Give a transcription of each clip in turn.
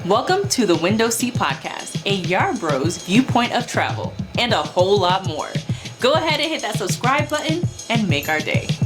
Welcome to the Window Seat Podcast, a Yarbros viewpoint of travel, and a whole lot more. Go ahead and hit that subscribe button and make our day. If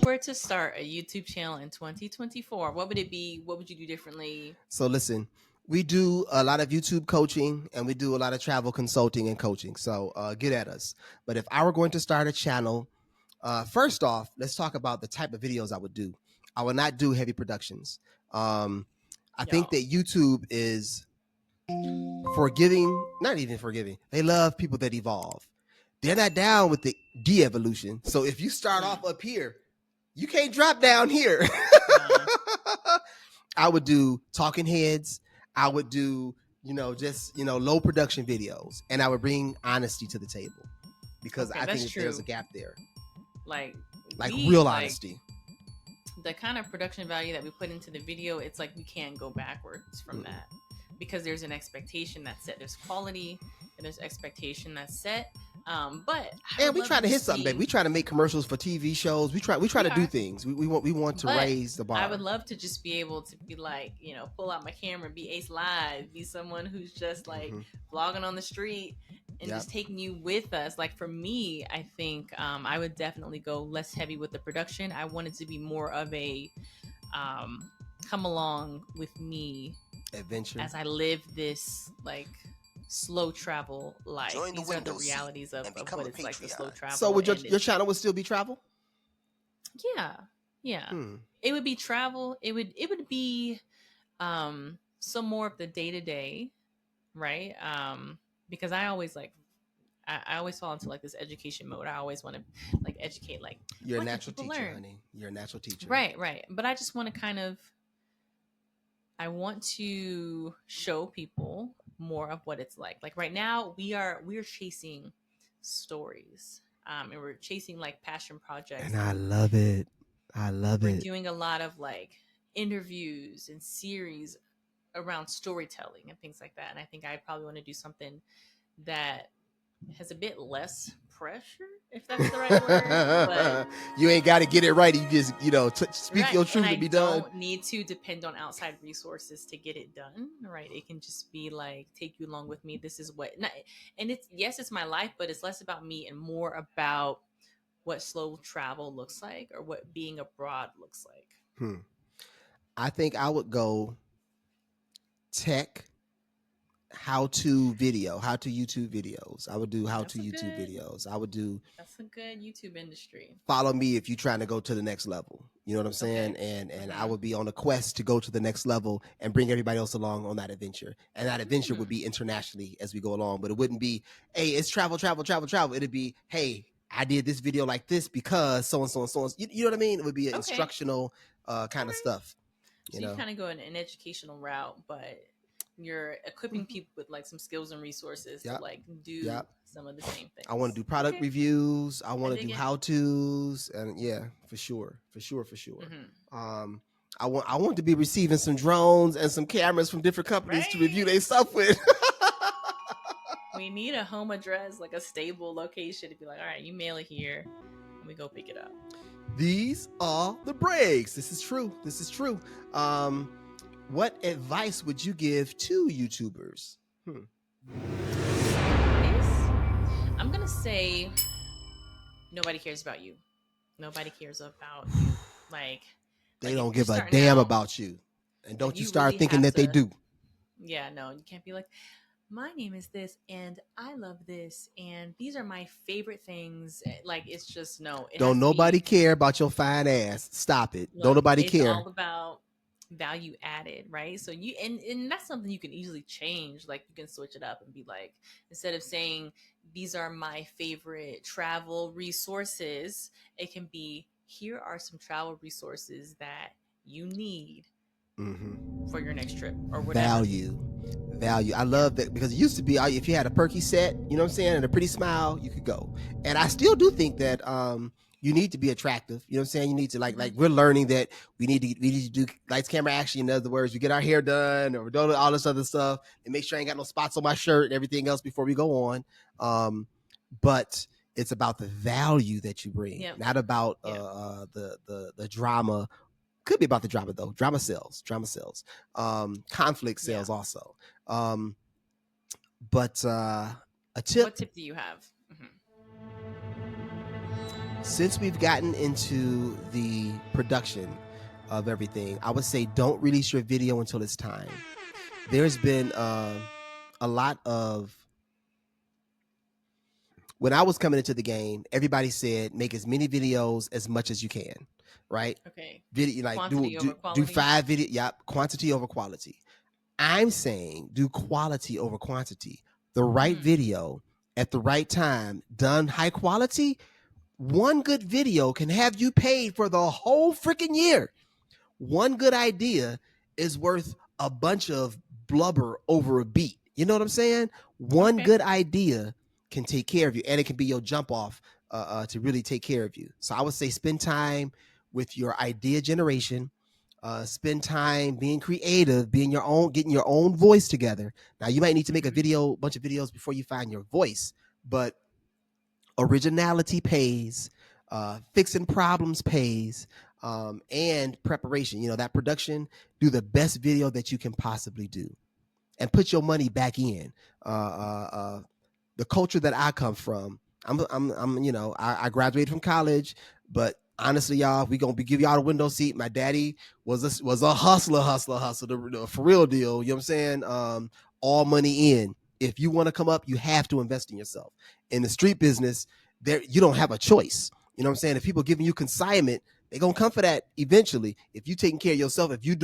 you were to start a YouTube channel in 2024, what would it be? What would you do differently? So listen, we do a lot of YouTube coaching and we do a lot of travel consulting and coaching. So get at us. But if I were going to start a channel, first off, let's talk about the type of videos I would do. I would not do heavy productions. I think that YouTube is forgiving, not even forgiving. They love people that evolve. They're not down with the de-evolution. So if you start off up here, you can't drop down here. I would do talking heads. I would do, just, low production videos. And I would bring honesty to the table because I think there's a gap there. Like real honesty. The kind of production value that we put into the video, it's like we can't go backwards from that because there's an expectation that's set. There's quality and there's expectation that's set. But we try to hit something, baby. We try to make commercials for TV shows. We try to do things. We want to raise the bar. I would love to just be able to be like, pull out my camera, be Ace Live, be someone who's just like vlogging on the street and just taking you with us. Like for me, I think I would definitely go less heavy with the production. I wanted to be more of a come along with me adventure as I live this like slow travel life. These are the realities of what it's like to slow travel. So would your channel would still be travel? Yeah. It would be travel. It would be some more of the day-to-day, right? Because I always I always fall into like this education mode. I always want to like educate, like you're a natural teacher, honey. You're a natural teacher. Right. But I just want to I want to show people more of what it's like. Like right now we're chasing stories. And we're chasing like passion projects. And I love it. We're doing a lot of like interviews and series around storytelling and things like that. And I think I probably want to do something that has a bit less pressure, if that's the right word. But you ain't got to get it right. You just, speak your truth and be done. I don't need to depend on outside resources to get it done, right? It can just be like, take you along with me. This is what, and it's my life, but it's less about me and more about what slow travel looks like or what being abroad looks like. I think I would go tech, how-to YouTube videos. I would do YouTube videos. I would do. That's a good YouTube industry. Follow me if you're trying to go to the next level. You know what I'm saying? Okay. And I would be on a quest to go to the next level and bring everybody else along on that adventure. And that adventure would be internationally as we go along. But it wouldn't be, hey, it's travel. It'd be, hey, I did this video like this because so and so and so on. You know what I mean? It would be an instructional kind of stuff. So you kind of go in an educational route, but you're equipping people with like some skills and resources to like do some of the same things. I want to do product reviews. I want to do how-tos, and for sure. I want to be receiving some drones and some cameras from different companies to review their stuff with. We need a home address, like a stable location to be like, all right, you mail it here and we go pick it up. These are the breaks. This is true. What advice would you give to YouTubers? I'm going to say nobody cares about you. Nobody cares about you. They don't give a damn about you. And don't you start really thinking that they do. Yeah, no, you can't be like, my name is this and I love this and these are my favorite things. Like, it's just don't nobody care about your fine ass. Stop it. Don't nobody care. It's all about value added, right? So you and that's something you can easily change. Like you can switch it up and be like, instead of saying these are my favorite travel resources, it can be, here are some travel resources that you need for your next trip or whatever. Value. I love that because it used to be if you had a perky set, you know what I'm saying, and a pretty smile, you could go. And I still do think that you need to be attractive. You know what I'm saying? You need to like we're learning that we need to do lights, camera, action. In other words, we get our hair done or we're doing all this other stuff and make sure I ain't got no spots on my shirt and everything else before we go on. But It's about the value that you bring, Yep. not about Yep. the drama. Could be about the drama though. Drama sells. Conflict Yeah. sells also. But a tip. What tip do you have? Since we've gotten into the production of everything, I would say don't release your video until it's time. There's been a lot of, when I was coming into the game, everybody said make as many videos as much as you can, right? Okay. Video, like Quantity over do quality. 5 video, yeah, quantity over quality. I'm saying do quality over quantity. The right video at the right time, done high quality. One good video can have you paid for the whole freaking year. One good idea is worth a bunch of blubber over a beat. You know what I'm saying? One good idea can take care of you, and it can be your jump off to really take care of you. So I would say spend time with your idea generation. Spend time being creative, being your own, getting your own voice together. Now you might need to make a bunch of videos before you find your voice, but originality pays, fixing problems pays, and preparation. That production. Do the best video that you can possibly do, and put your money back in. The culture that I come from, I graduated from college, but honestly, y'all, we gonna give y'all a window seat. My daddy was a hustler, for real deal. You know what I'm saying? All money in. If you want to come up, you have to invest in yourself. In the street business, there you don't have a choice. You know what I'm saying? If people giving you consignment, they're gonna come for that eventually. If you taking care of yourself, if you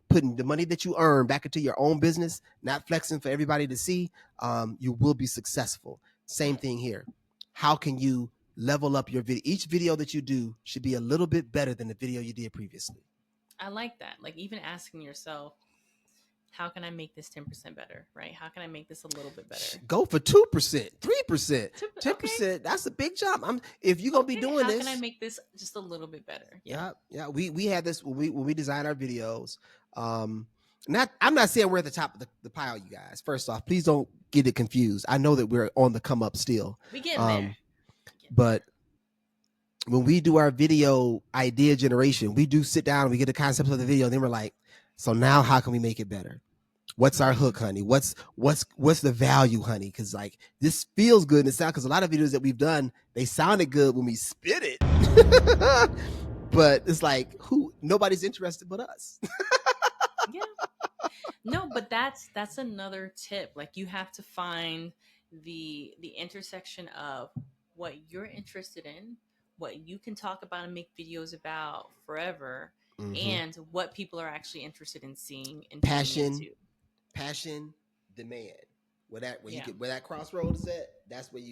putting the money that you earn back into your own business, not flexing for everybody to see, you will be successful. Same thing here. How can you level up your video? Each video that you do should be a little bit better than the video you did previously. I like that. Like even asking yourself, how can I make this 10% better? Right? How can I make this a little bit better? Go for 2%, 3%, 10%. That's a big jump. If you're gonna be doing this, how can I make this just a little bit better? Yeah. We had this when we design our videos. I'm not saying we're at the top of the pile, you guys. First off, please don't get it confused. I know that we're on the come up still. We getting there. But when we do our video idea generation, we do sit down, we get the concepts of the video, and then we're like, so now how can we make it better? What's our hook, honey? What's the value, honey? Because like this feels good and it sounds, because a lot of videos that we've done, they sounded good when we spit it. But it's like nobody's interested but us. Yeah. No, but that's another tip. Like you have to find the intersection of what you're interested in, what you can talk about and make videos about forever, and what people are actually interested in seeing and passion, demand. Where that crossroad is at, that's where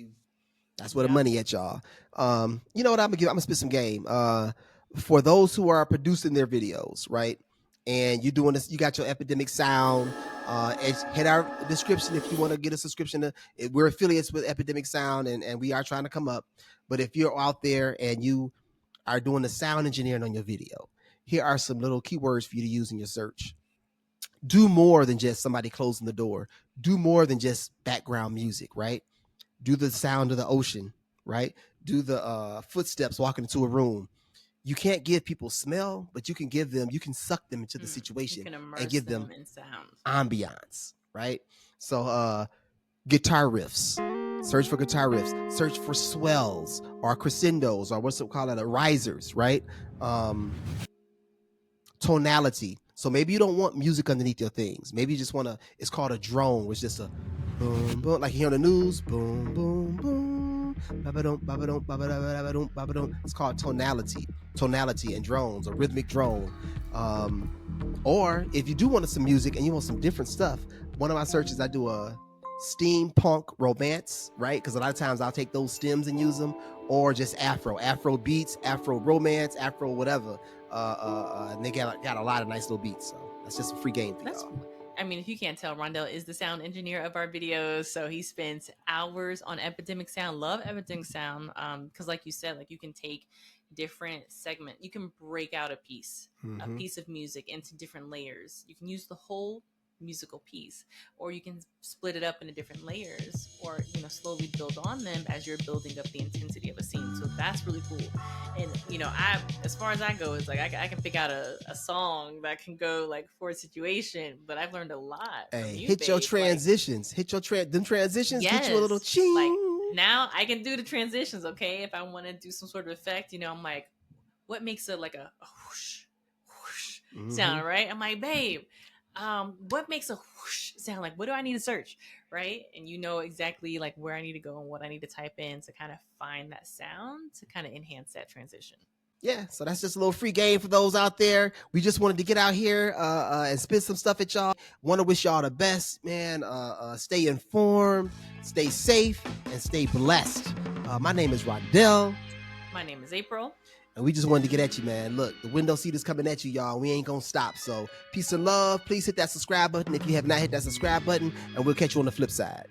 the money at, y'all. You know what, I'm gonna spit some game. For those who are producing their videos, right? And you're doing this, you got your Epidemic Sound. Hit our description if you want to get a subscription. We're affiliates with Epidemic Sound, and we are trying to come up. But if you're out there and you are doing the sound engineering on your video, here are some little keywords for you to use in your search. Do more than just somebody closing the door. Do more than just background music, right? Do the sound of the ocean, right? Do the footsteps walking into a room. You can't give people smell, but you can suck them into the situation and give them in sound ambiance, right? So guitar riffs. Search for guitar riffs. Search for swells or crescendos or what's it called, risers, right? Tonality. So maybe you don't want music underneath your things. Maybe you just want it's called a drone, which is just a boom, boom, like you hear on the news, boom, boom, boom. It's called tonality and drones, or rhythmic drone. Or if you do want some music and you want some different stuff, one of my searches, I do a steampunk romance, right? Because a lot of times I'll take those stems and use them, or just Afro beats, Afro romance, Afro whatever. And they got a lot of nice little beats. So that's just a free game for y'all. I mean, if you can't tell, Rondell is the sound engineer of our videos, so he spends hours on Epidemic Sound. Love Epidemic Sound, because like you said, like you can take different segment, you can break out a piece of music into different layers. You can use the whole musical piece, or you can split it up into different layers, or slowly build on them as you're building up the intensity of a scene. So that's really cool. And I, as far as I go, it's like I can pick out a song that can go like for a situation, but I've learned a lot from Hey, you, hit your babe. transitions. Hit your them transitions. Get you a little Yes, ching. like now I can do the transitions. Okay, if I want to do some sort of effect, I'm like, what makes it like a whoosh, whoosh sound, right? I'm like, babe, what makes a whoosh sound? Like, what do I need to search, right? And you know exactly like where I need to go and what I need to type in to kind of find that sound to kind of enhance that transition. Yeah, so that's just a little free game for those out there. We just wanted to get out here and spit some stuff at y'all. Want to wish y'all the best, man. Stay informed, stay safe, and stay blessed. My name is Rondell. My name is April. And we just wanted to get at you, man. Look, the window seat is coming at you, y'all. We ain't going to stop. So peace and love. Please hit that subscribe button if you have not hit that subscribe button, and we'll catch you on the flip side.